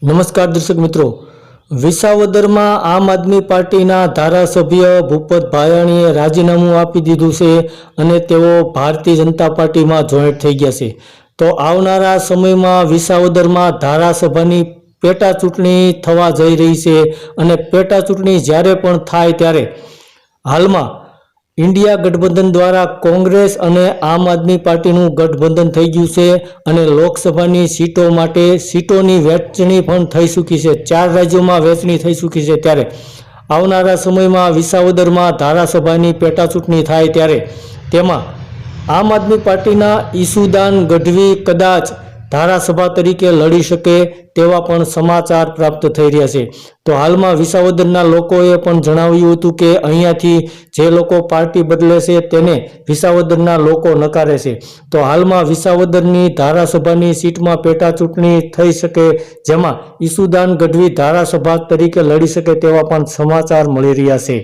નમસ્કાર દર્શક મિત્રો, વિસાવદરમાં આમ આદમી પાર્ટીના ધારાસભ્ય ભૂપત ભાયાણીએ રાજીનામું આપી દીધું છે અને તેઓ ભારતીય જનતા પાર્ટીમાં જોઈન્ટ થઈ ગયા છે। તો આવનારા સમયમાં વિસાવદરમાં ધારાસભાની પેટા ચૂંટણી થવા જઈ રહી છે અને પેટા ચૂંટણી જ્યારે પણ થાય ત્યારે હાલમાં इंडिया गठबंधन द्वारा कांग्रेस અને આમ આદમી પાર્ટીનું ગઠબંધન થઈ ગયું છે અને લોકસભાની સીટો માટે સીટોની વહેંચણી પણ થઈ ચૂકી છે। 4 રાજ્યોમાં વહેંચણી થઈ ચૂકી છે। ત્યારે આવનારા સમયમાં વિસાવદરમાં ધારાસભાની પેટા ચૂંટણી થાય ત્યારે તેમાં આમ આદમી પાર્ટીના ઈસુદાન ગઢવી કદાચ ધારાસભા તરીકે લડી શકે તેવા પણ સમાચાર પ્રાપ્ત થઈ રહ્યા છે। તો હાલમાં વિસાવદરના લોકોએ પણ જણાવ્યું હતું કે અહીંયાથી જે લોકો પાર્ટી બદલે છે તેને વિસાવદરના લોકો નકારે છે। તો હાલમાં વિસાવદરની ધારાસભાની સીટમાં પેટા ચૂંટણી થઈ શકે જેમાં ઈસુદાન ગઢવી ધારાસભા તરીકે લડી શકે તેવા પણ સમાચાર મળી રહ્યા છે।